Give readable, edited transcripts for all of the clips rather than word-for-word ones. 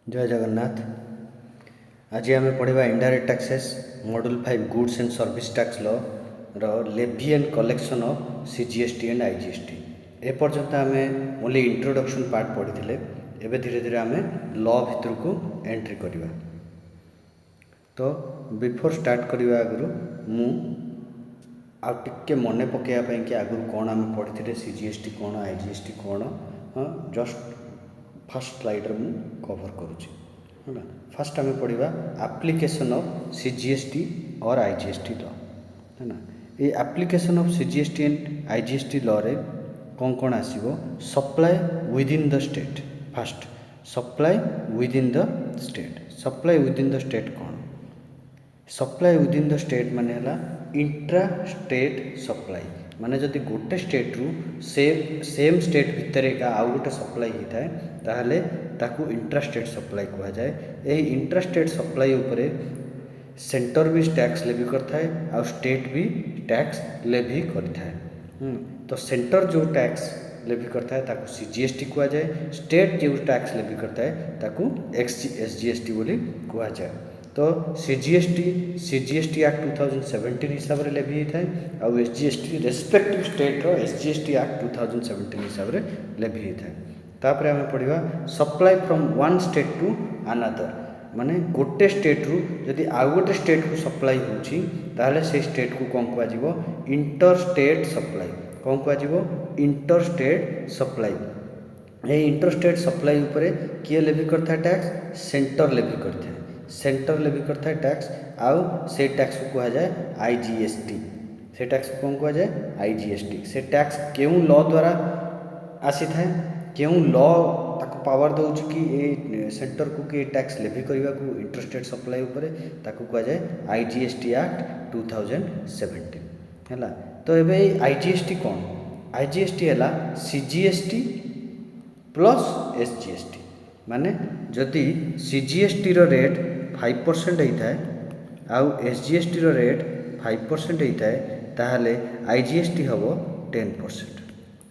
जय जगन्नाथ। आज आम पढ़ा indirect taxes module 5 goods and service tax law रो levy and collection of CGST and IGST. एपर्यंत आम ओनली इंट्रोडक्शन पार्ट पढ़ी एवं धीरे धीरे आम लॉ भितर को एंट्री करवा। तो बिफोर स्टार्ट करने आगु मु आगे मन पकड़ापी कि आगु कौन आम पढ़ी सीजीएसटी कौन आईजीएसटी कौन जस्ट फर्स्ट स्लाइड रे कवर करुँच है। फास्ट आम पढ़ा एप्लिकेशन ऑफ सीजीएसटी और आईजीएसटी लॉ है ना। ये application of CGST and IGST law रे कौन कौन आसीबो supply within the state. First supply within the state. Supply within the state कौन supply within the state माने हला इंट्रा स्टेट सप्लाई माने जदि गोटे स्टेट रु सेम स्टेट भितर का आउ गोटे सप्लाई होता है ताहले ताकू इंट्रा स्टेट सप्लाई कहा जाए। यही इंट्रा स्टेट सप्लाई उपरे सेंटर भी टैक्स लेवी करता है और स्टेट भी टैक्स लेवी करता है। तो सेंटर जो टैक्स लेवी करता है ताकू सीजीएसटी कहा जाए, स्टेट जो टैक्स लेवी करता है ताकू एसजीएसटी बोली कहा जाए। तो सीजीएसटी एक्ट 2017 हिसाब से लेवी होता है और एसजीएसटी रेस्पेक्टिव स्टेट रो एसजीएसटी एक्ट 2017 हिसाब से लेवी होता है। तापर आम पढ़ा supply from one state to another माने गोटे स्टेट रु जदि आउ गोटे स्टेट को सप्लाई होची ताहले से स्टेट को कौन कह इंटर स्टेट सप्लाई कौन कह इंटर स्टेट सप्लाई। ये इंटर स्टेट सप्लाई उपरे किए लेवी करता है टैक्स सेंटर लेवी करता है। सेंटर लेवी करता है टैक्स आउ से टैक्स को कहा जाए आईजीएसटी। से टैक्स को कौन कह जाए आईजीएसटी। से टैक्स क्यों लॉ द्वारा आसी थाए क्यों लॉ ताको पावर दउछ कि ए सेंटर को कि टैक्स लेवी करने को इंटरस्टेट सप्लाई उपरे ताको कह जाए आईजीएसटी एक्ट 2017 है। तो एबे आईजीएसटी कौन आईजीएसटी है सीजीएसटी प्लस एसजीएसटी माने जदि सीजीएसटी रो रेट 5% होता है आउ एसजीएसटी रो रेट 5% होता है ताहले आईजीएसटी हम 10%।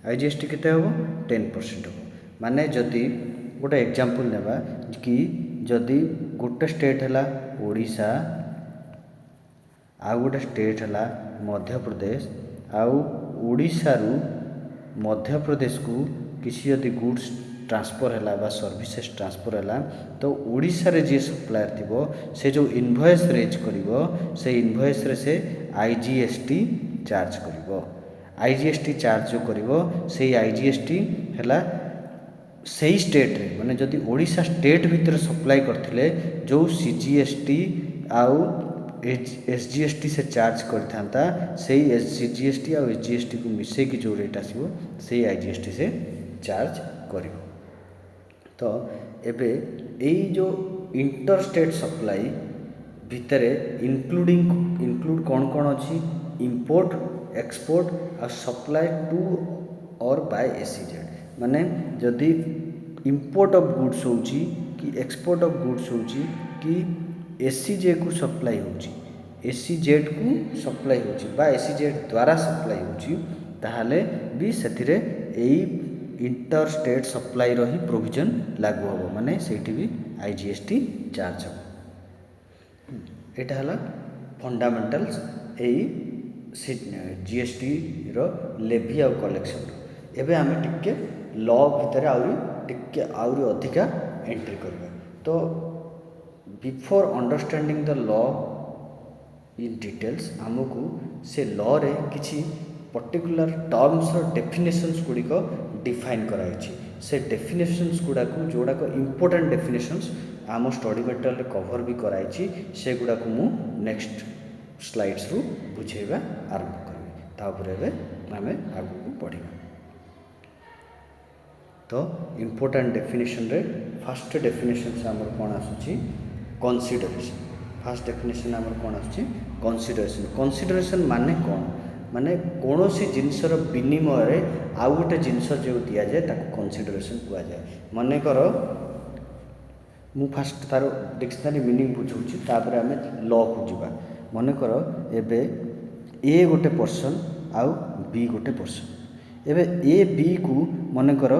आईजीएसटी केते हम 10% हम माने जदि गोटे एग्जांपल नेबा कि जदि गोटे स्टेट है ओडिशा आउ गोटे स्टेट है मध्य प्रदेश आउ ओडिशा रु मध्य प्रदेश को किसी यदि गुड्स ट्रांसफर है सर्विसेस ट्रांसफर है तो ओडिशा रे जे सप्लायर थिबो से जो इनवॉइस रेज करिवो से इनवॉइस रे से आईजीएसटी चार्ज करिवो। आईजीएसटी चार्ज जो करिवो से आईजीएसटी है सही स्टेट रे माने जदि ओडिशा स्टेट भीतर सप्लाई करथिले जो सीजीएसटी आउ एसजीएसटी से चार्ज करता से सीजीएसटी और एसजीएसटी को मिसई की जो रेट आसो से आईजीएसटी से चार्ज करिवो। तो एबे यही जो इंटर स्टेट सप्लाई भितर इंक्लूड कौन कौन अच्छी इंपोर्ट एक्सपोर्ट और सप्लाई टू और बाय एसीजेड माने जदि इंपोर्ट ऑफ गुड्स होची कि एक्सपोर्ट ऑफ गुड्स होची कि एसीजे को सप्लाई होची एसीजेड को सप्लाई होची बा एसीजेड द्वारा सप्लाई होची ताहले भी सेथिरे एई इंटर स्टेट सप्लाई रो ही प्रोविजन लागू हो माने सेठी भी आईजीएसटी चार्ज हो। एटा हला फंडामेंटल्स एई जीएसटी रो लेवी और कलेक्शन। एबे आमे टिके लॉ भितर आउरी अधिका एंट्री करबा। तो before understanding the law in details आमको से लॉ रे किछि पर्टिकुलर टर्म्स और डेफिनेशंस गुड़िक डिफाइन कराई से डेफिनेशंस गुड़ा को जोड़ाक इंपोर्टेंट डेफिनेशंस आम स्टडी मटेरियल रे कवर भी कराई से गुड़ा को मु नेक्स्ट स्लाइड्स रु बुझेबा आरंभ करी तापर आम आगू पढ़ा। तो इंपोर्टेंट डेफिनेशन रे फर्स्ट डेफिनेशन से आमर कौन आसुची कंसीडरेशन। फर्स्ट डेफिनेशन आमर कौन आसुची कंसीडरेशन। कंसीडरेशन माने कौन माने कौन सी जिनसर विनिमय रे आउ गोटे जिनस जो दि जाए ताको कंसीडरेशन कहा जाए। मन कर मु फास्ट तार डिक्शनरी मीनिंग बुझाऊँगी तापर आम लॉ को जीवा। मन कर एबे ए गोटे पर्सन आउ बी गोटे पर्सन एबे ए बी को मन कर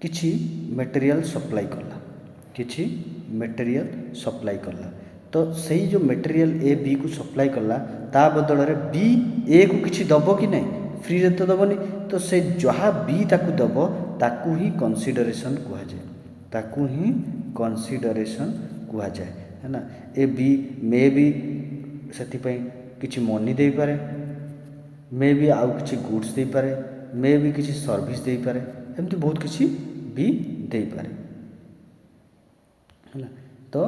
किछि मटेरियल सप्लाई कला, किछि मटेरियल सप्लाई कला, तो सही जो मटेरियल ए बी को सप्लाई कला ता बदल रे बी ए को किछि दबो कि नहीं, फ्री रे तो दबनी, तो से जहाँ बी ताकू दबो ताकू ही कंसीडरेशन कुहा जाए, ताकू ही कंसीडरेशन कुहा जाए है ना। ए बी मे बी से किछि मनी दे पारे, मे बी आउ किछि गुड्स दे पारे, मे बी किछि सर्विस दे पारे, एमती बहुत किछि भी दे पारे है, तो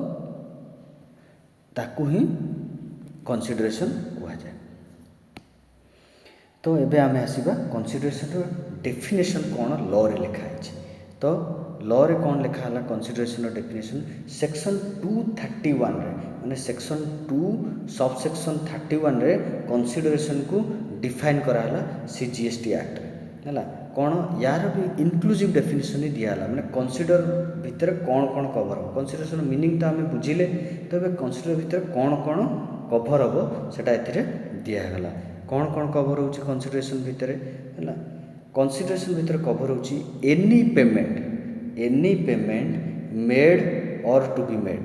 ताकू ही कंसीडरेशन कुहा जाए। तो एबे आमे आसीबा कंसीडरेशन रो डेफिनेशन कौन लॉ रे लिखा है। तो लॉ रे कौन लिखा है कंसीडरेशन रो डेफिनेशन सेक्शन 231 रे, माने सेक्शन 2 सब सेक्शन 31 रे कंसीडरेशन को डिफाइन कराला सीजीएसटी एक्ट रे हैला। कौन यार भी इनक्लूसिव डेफिनेशन ही दिया है, माने कंसीडर भितर कौन कौन कवर हो, कंसीडरेशन मीनिंग तो आम बुझिले, तो ये कंसीडर भितर कौन कौन कवर हम सेटा एथिरे दियागला। कौन कौन कवर हो कंसीडरेशन भितर है, कंसीडरेशन भितर कवर हो any payment made or to be made,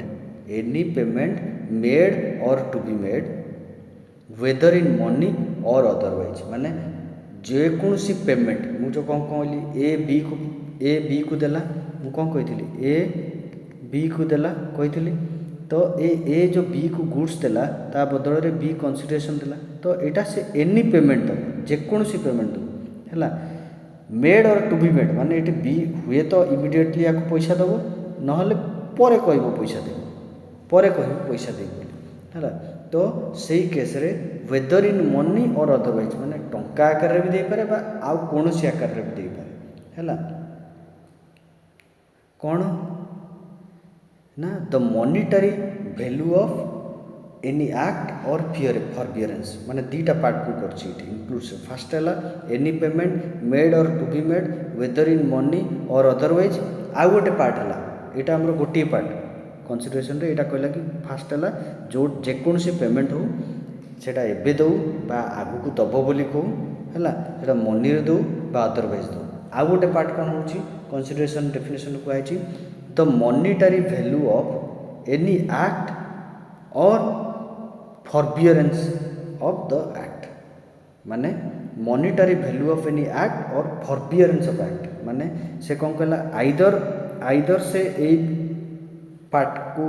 any payment made or to be made whether in money or otherwise, माने जेकोसी पेमेंट मुझे कौन कहली ए बी को देला, मु कौन कही ए बी को देला कही, तो ए जो बी को गुड्स देला ता बदल रे बी कंसीडरेशन देला, तो एटा से एनी पेमेंट दब जेकोसी पेमेंट दब है। Made or to be made माने ये बी हुए तो इमिडिएटली या पैसा दब ना पर कह पैसा दे, पर कह पैसा दे है, तो सही केस रे weather in money or otherwise माने टंका आकार रे भी दे पारे बा आउ कोनोसी आकार रे भी दे पारे है। कौन ना the monetary value of any act or forbearance, माने दीटा पार्ट को करछि इंक्लूसिव। फर्स्ट है any payment made or to be made whether in money or otherwise, आउ गोटे पार्ट है यहाँ आम गोटे पार्ट कंसीडरेशन रे एटा कहला कि फास्ट है जो जेकोसी पेमेंट हो सेटा एबे दो बा आगु को दब बोली कहू है, सेटा मनी रे दो बा अदरवाइज दो। आउ गोटे पार्ट कौन हो कंसीडरेशन डेफिनेशन कही the monetary value of any act or फॉरबियरेंस of the act, माने monetary value of any act or फॉरबियरेंस of act, माने से कौन कहला आइदर से ए पार्ट को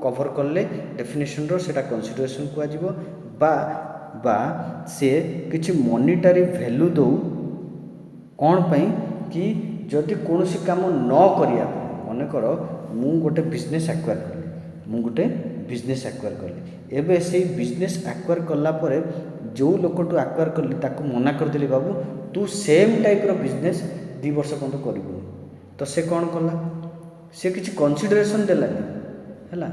कवर करले डेफिनेशन रो सेटा कंसीडरेशन कुआ बा से किछि मॉनिटरी वैल्यू दो कौन पई कि जदि कोनोसी काम न करिया, मन कर मु गोटे बिजनेस एक्वायर कली एबे से बिजनेस एक्वायर कला परे जो लोकटू एक्वायर कली ताकू मना कर देली बाबू तू सेम टाइप रो बिजनेस 2 वर्ष पर्यंत करिबो, तो से कौन कला से किछि कंसीडरेशन देलानी है,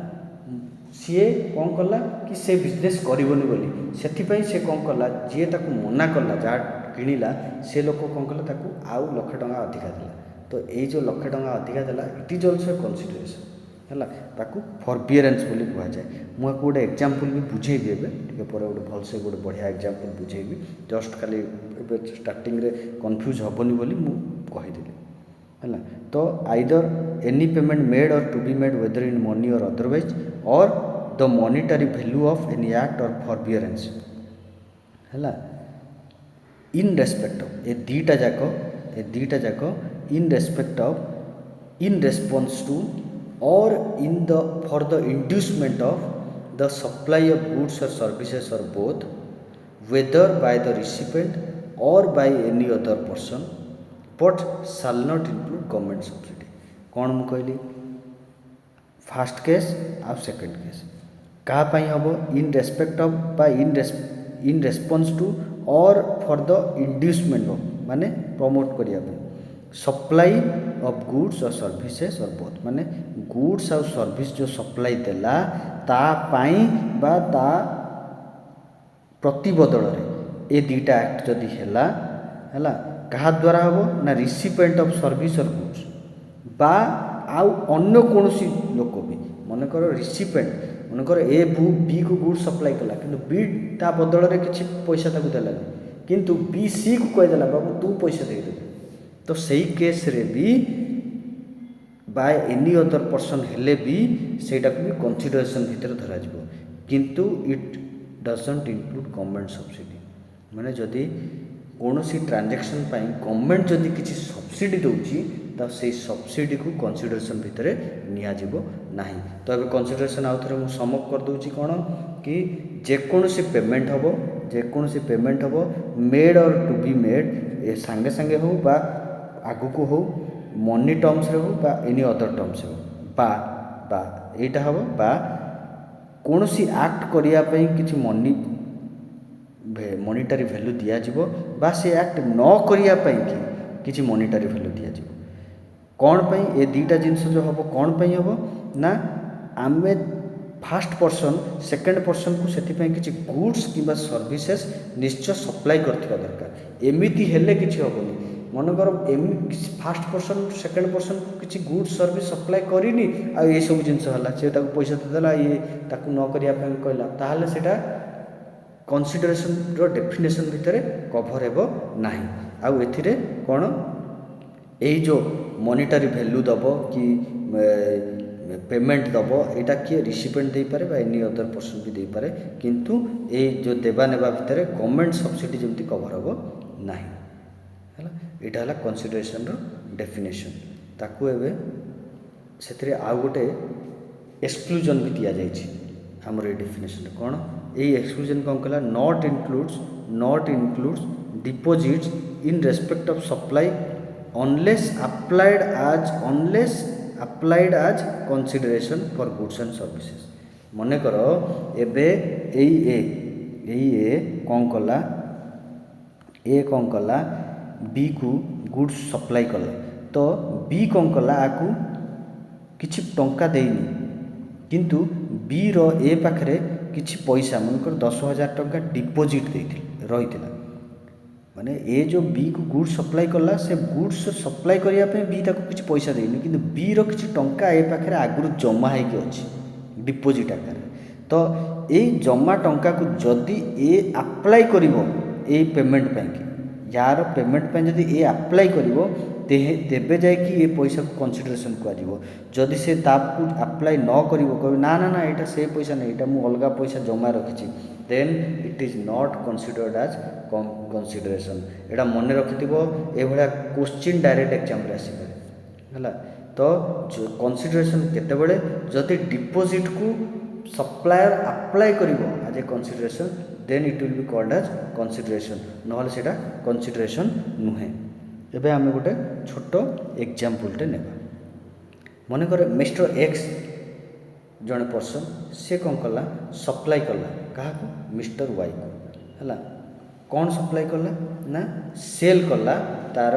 सी कौन कला कि से बिजनेस करबनी बोली, से से कौन कला जी ताकू मना कला जहाँ किणिला से लोक कौन कला ताकू आउ लाख टंका अधिका देला, तो ये जो लाख टंका अधिका देला इट इज ऑल्सो कंसीडरेशन है, ताकू फॉरबियरेंस बोली कह जाए। मुझे गोटे एग्जांपल भी बुझेबी एबे टिके पर गोटे भलसे गोटे बढ़िया एग्जांपल बुझेबी, जस्ट खाली स्टार्टिंग रे कंफ्यूज हेबनी बोली मु कहीदेली है। तो either any payment made or to be made whether in money or otherwise or the monetary value of any act or forbearance है इन रेस्पेक्ट ऑफ ए दीटा जाक in respect of in response to or in the for the inducement of the supply of goods or services or both whether by the recipient और by any other person but shall not include government subsidy. कौन मु कहली fast case आ second case क्या हम इन respect of बा इन response to और for the inducement of माने promote करिया supply of goods or services or both माने गुड्स और सर्विस जो सप्लाई देला ता पाई बा ता प्रतिबदल रे ए दीटा एक्ट जदि हैला कहा द्वारा हम ना रिसिपेंट ऑफ सर्विस और गुड्स बा आउ अन्य कौनसी लोक भी मन कर रिसिपेंट मन कर ए बी को गुड सप्लाई कला किंतु बी ता बदल रे किछि पैसा ताकू देलानी किंतु बी सी को कह देला बाबू तू पैसा दे दे, तो सही केस रे भी बाय एनी अदर पर्सन हेले भी सेटा को भी कंसीडरेशन भितर धरा जिवो किंतु it doesn't include government subsidy माने जदि कौन सी ट्रांजैक्शन पाई गवर्नमेंट जदि किसी सब्सिडी दउची तो से सब्सिडी को कंसीडरेशन भितर निया जिवो नाही। तो अबे कंसीडरेशन आउ थरे मु सम अप कर दउची कोन कि जेकोसी पेमेंट हबो जेकोसी पेमेंट हबो made or to be made a संगे संगे हो बा आगु को हो मनी टर्म्स रे हो बा एनी अदर टर्म्स हो बा बा एटा हबो बा कौन सी एक्ट करिया पई किछि मॉनिटरी वैल्यू दिया जिवो बा से एक्ट न करिया पई किछि मॉनिटरी वैल्यू दिया जिवो कौन पई ए दीटा जिंस जो हबो कौन पई हबो ना आमे फर्स्ट पर्सन सेकंड पर्सन को सेति पई किछि गुड्स किबा सर्विसेज निश्चय सप्लाई करथिबा दरकार एमिति हेले किछि हबोनी मनकर फास्ट पर्सन सेकंड पर्सन को किसी गुड सर्विस सप्लाई करनी आ ये सब जिनस है पैसा देदेला ये ताकू न करने कहला ताहले सेटा कंसीडरेशन रो डेफिनेशन भितर कभर हेबो नाही आउ एथिरे कोन एई जो मॉनिटरी वैल्यू दबो कि पेमेंट दबो एटा किए रिसिपेंट दे पारे बा एनी अदर पर्सन भी दे पारे किंतु ए जो देबा नेबा भितर गवर्नमेंट सब्सिडी जेमति कभर हेबो नाही है यहाँ है कंसीडरेशन रो डेफिनेशन ताकू एबे सेतरे आउ गोटे एक्सक्लूजन भी दिया जाइछि हमर a definition cone A exclusion कोन कला not includes deposits in respect of supply unless applied as consideration for goods and services मने करो एबे ए कोन कला बी को गुड्स सप्लाई कला तो बी कौन कला आकु किछि टंका देनी किंतु बी रो ए पाखरे किछि पैसा मनकर 10,000 टंका डिपॉजिट देथिल रहितिला माने ए जो बी को गुड्स सप्लाई कला से गुड्स सप्लाई करिया पे बी ताको किछि पैसा देनी किंतु बी रो किछि टंका ए पाखरे आगुरु जमा हे के अछि डिपॉजिट आकार तो ए जमा टंका को जदी ए अप्लाई करिवो ए पेमेंट पे यार पेमेंट पे जदि ए अप्लाई करिवो तेबे जाय कि ये पैसा को कंसीडरेशन करिवो जदि से ताकू अप्लाई न करिवो कहबो ना ना ना एटा से पैसा नै एटा मु अलगा पैसा जमा रखिछि then it is not considered as consideration एटा मन रखिथिबो ए भला क्वेश्चन डायरेक्ट एग्जाम रे आसी हला तो कंसीडरेशन केते बेले जदि डिपॉजिट को सप्लायर अप्लाई करिवो as a consideration then it will be called as consideration नहले सेटा कंसीडरेशन नुहे एबे आमे गोटे छोटो एग्जांपल नेबा मन कर मिस्टर एक्स जने पर्सन से कौन कला सप्लाई कला कहा मिस्टर वाई को हला कौन सप्लाई कला ना सेल कला तार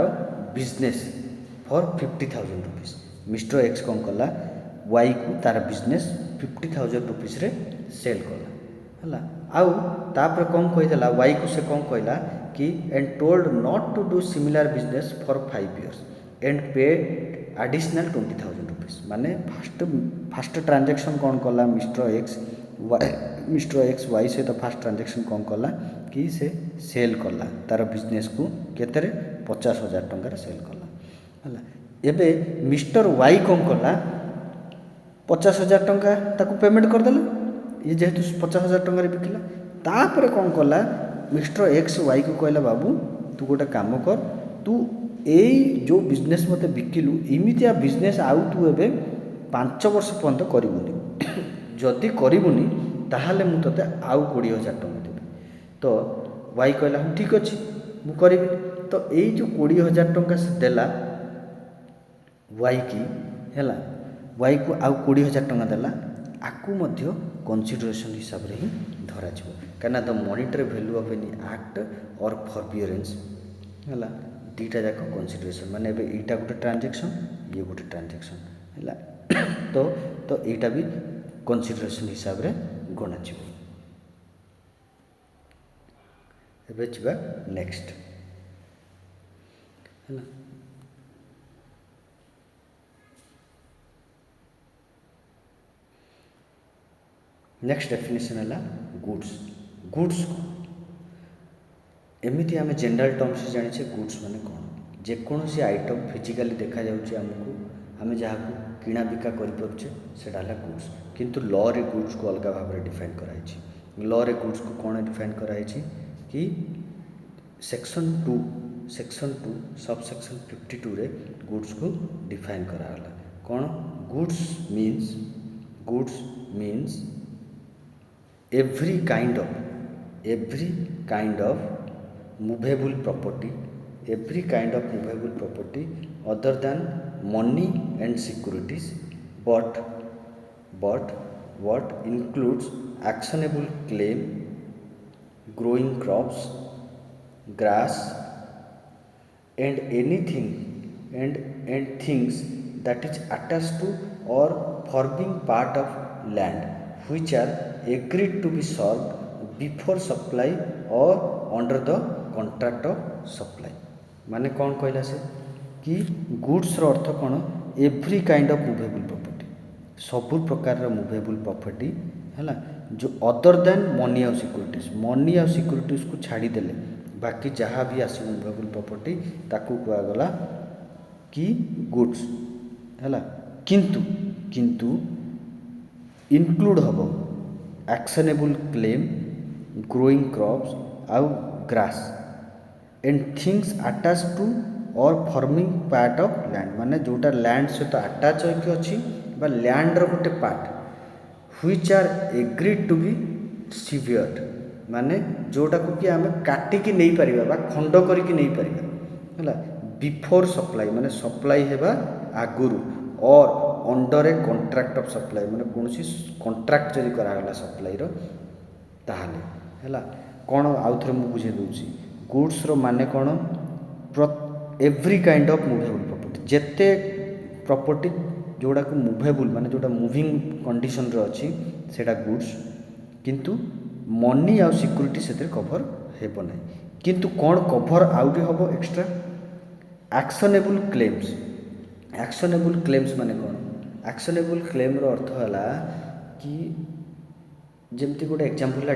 business for 50,000 rupees mister x कौन कला वाई को तार बिजनेस 50,000 रुपीस रे सेल कला हला आउ तापर कौन कहीदेला वाई को से कौन कहला कि and told not to do similar business for 5 years and paid additional 20,000 rupees माने फास्ट ट्रांजैक्शन कौन कला मिस्टर एक्स वाई से तो फास्ट ट्रांजैक्शन कौन कला कि से सेल कला तार बिजनेस को केतरे 50,000 टंका सेल कला हला एबे मिस्टर वाई कौन कला 50,000 टंका ताकू पेमेंट कर देला ये जेहेतु 50,000 टंका बिकिला तापर कौन कला मिस्टर एक्स वाई को कहला बाबू तू गोटे काम कर तू ए जो बिजनेस मते बिकिलु इमितिया बिजनेस आउ तू एबे 5 वर्ष पर्यंत करिवुनी जदि करिवुनी ताहले मु तते आउ 20,000 टंका देबी तो वाई कहला हम ठीक अछि मु करिबी तो ए जो 20,000 टंका से देला वाई की हैला वाई को आउ 20,000 टंका देला आकु मध्य कंसीडरेशन हिसाब रे ही धरा छिबो कना the monetary value of any act or फॉरबियरेंस हला दीटा जाक कंसीडरेशन माने एबे एटा गोटे ट्रांजैक्शन ये गोटे ट्रांजैक्शन हला तो एटा भी कंसीडरेशन हिसाब रे गणा छिबो एबे छिबा नेक्स्ट हला नेक्स्ट डेफिनेशन है गुड्स एमती आम जनरल टर्म्स जाने गुड्स माने कौन जेकोसी आइटम फिजिकाली देखा जाउछि हमको आम जहाँ किणा बिका करें सेटा गुड्स, किंतु लॉ रे गुड्स को अलग भाव में डिफाइन कराई। लॉ रे गुड्स को कौन डिफाइन कराई कि सेक्शन 2 सब सेक्शन 52 रे गुड्स को डिफाइन कराला। कौन goods means every kind of movable property other than money and securities, but what includes actionable claim, growing crops, grass, and anything and things that is attached to or forming part of land which are agreed to be sold before supply or under the contract of supply। माने कौन कहला से कि goods रो अर्थ कौन every kind of movable property, सबू प्रकार movable property है जो अदर देन मनी आउ सिक्यूरिटीज को छाड़ीदेले बाकी जहाँ भी आस मूवेबल प्रॉपर्टी ताकू कहगला कि गुड्स है। किंतु इनक्लूड हम एक्शनेबल क्लेम, ग्रोइंग क्रॉप्स आउ grass and things attach to or forming part of land, माने जोटा लैंड सहित अटैच होकर अच्छी लैंड रो गोटे part which are agreed to be severed, माने जोटा को कि आम काटिकी नहीं पारिबा बा खंड करिकी नहीं पारिबा है बिफोर सप्लाई, माने सप्लाई हेबा आगुरु और under a contract of supply, माने कोनसी कॉन्ट्रैक्ट जदि करागला सप्लाई रो ताहाले है कौन आउ थे मुझे बुझे दूसरी गुड्स रो माने कौन every kind of movable property जेते प्रॉपर्टी जोड़ा को मूवेबल माने जोड़ा मूविंग कंडीशन रे अच्छी सेटा गुड्स, किंतु मनी आउ सिक्यूरिटी से कभर हेबो नहीं। किंतु कौन कभर आउटी हम एक्स्ट्रा एक्शनेबल क्लेम्स माने कौन एक्शनेबल क्लेम रो अर्थ है कि जमती गोटे एग्जांपल है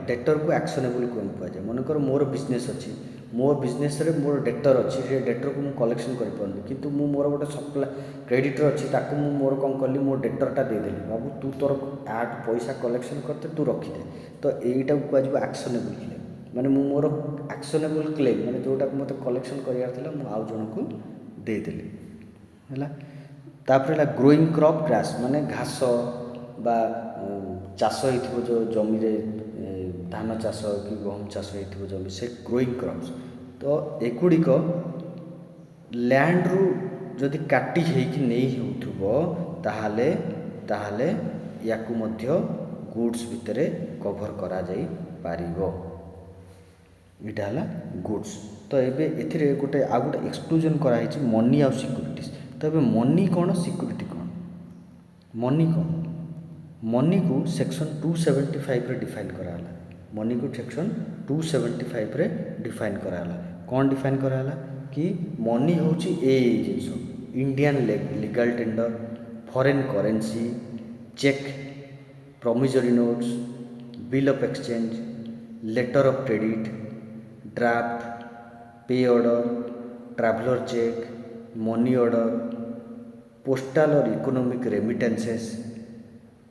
डेटर को एक्शनेबल क्लेम कहुए। मनकर मोर बिजनेस अच्छी, मो बिजनेस रे मोर डेटर अच्छी, से डेटर को मुझे कलेक्शन कर पारनी, किंतु मु मोर गोटे सप्लाई क्रेडिटर अच्छी ताकू मु मोर कौन कली मोर डेटरटा देदेली बाबू तू तोर आठ पैसा कलेक्शन करते तू रखिदे, तो यहीटा कह एक्शनेबल क्लेम, माने मु मोर एक्शनेबल क्लेम माने जोटा मत कलेक्शन करार मु आउ जन को देदेली है। तापर ग्रोइंग क्रॉप ग्रास माने घास बा चाष हो जो जमी रे धान चाष कि गहम चाष हो जमी से ग्रोइंग क्रॉप्स, तो एगुड़िक लैंड रु जदि काटी होइकी नहीं होथुबो ताहाले याकू मध्य गुड्स भितरे कभर करा जाई पारिबो, इटा हला गुड्स। तो एबे एथिरे गोटे आ गोटे एक्सक्लूजन करा हिची मनी आउ सिक्यूरिटीज। तो एबे मनी कौन सिक्यूरिटी कौन, मनी को सेक्शन 275 रे डिफाइन कराला, मनी को सेक्शन 275 रे डिफाइन कराला। कौन डिफाइन कराला कि मनी होची ए जिनस Indian legal tender, foreign currency, cheque, promissory notes, bill of exchange, letter of credit, draft, pay order, traveller cheque, money order, postal or economic remittances,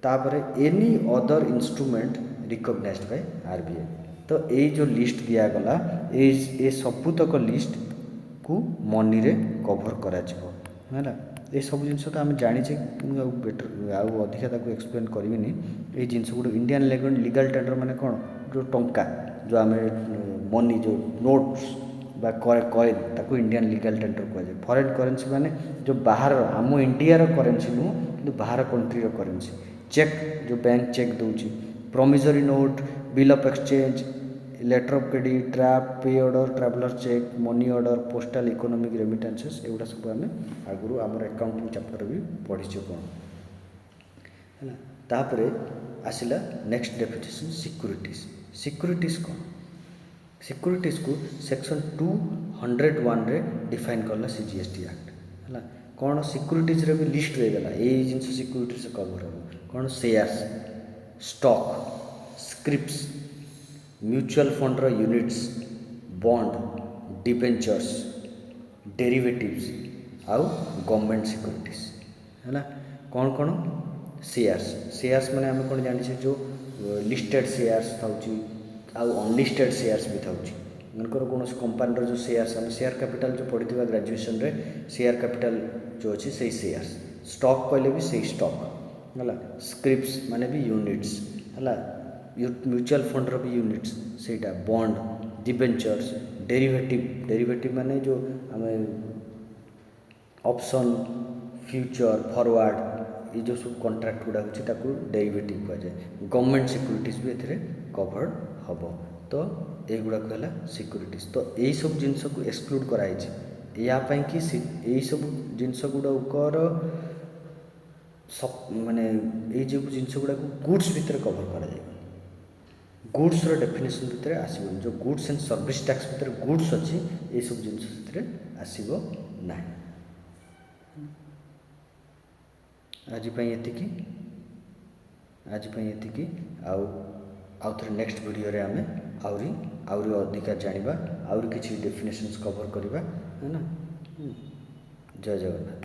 तापरे any other instrument recognised by RBI. तो ये जो list दिया गला ये सबूतक list को money रे कभर करा है ये सब जिन तो आम जाचे बेटर आउ अधिका एक्सप्लेन करी ये जिनस गोटे इंडियन लीगल टेंडर माने कौन जो टंका जो आम मनी जो नोट्स बा कॉइन ताको इंडियन लीगल टेंडर कहुए। फॉरेन करेंसी माने जो बाहर आम इंडिया करेंसी नुह कि बाहर कंट्री करेंसी। चेक जो बैंक चेक दूची, promissory note, bill of exchange, letter of credit, draft, pay order, traveller cheque, money order, postal economic remittances एगुड़ा सब आम आगु आम अकाउंटिंग चैप्टर भी पढ़ीचु कौन है। तापरे आसला नेक्स्ट डेफिनेशन सिक्यूरिटीज कौन, सिक्यूरिटीज को सेक्शन 201 रे डिफाइन करला सीजीएसटी एक्ट है। कौन सिक्यूरिटीज रे भी लिस्ट रहेगा ये जिन सिक्यूरिटी से कवर हो कौन shares, stock, scrips, mutual fund रो यूनिट्स, बॉन्ड, डिबेंचर्स, डेरिवेटिव्स आउ गवर्नमेंट सिक्योरिटीज है कौन कौन शेयर्स मैंने आम कौन जाने जो लिस्टेड शेयर्स था आउ अनलिस्टेड शेयर्स भी था मनकर कौन कंपानी जो शेयर्स आम शेयर कैपिटल जो पढ़ी ग्रेजुएशन रे शेयर कैपिटल जो अच्छी से शेयर्स स्टॉक कहले भी से स्टॉक है स्क्रिप्स माने भी यूनिट्स है म्यूचुअल फंड रो भी यूनिट्स सेटा बॉन्ड डिबेंचर्स डेरिवेटिव माने जो आम ऑप्शन फ्यूचर फॉरवर्ड ये जो सब कॉन्ट्रैक्ट गुड़ा हो डेरिवेटिव कहुए गवर्नमेंट सिक्योरिटीज भी ए कवर्ड हम तो युवा है सिक्योरिटीज तो यही सब जिनस को एक्सक्लूड कराई यापाई कि यही सब जिनस गुड़ाकर माने ये जो जिनस गुड़ा गुड्स भितर कवर कर गुड्स रो डेफिनेशन भितर आसबन जो गुड्स एंड सर्विस टैक्स भितर गुड्स अच्छी ये सब जिनस आसब ना आज ये आउ थे नेक्स्ट वीडियो रे आमे आउरी अधिका जानिबा आउरी किछि डेफिनेशंस कवर करिबा है ना। जय जगन्नाथ।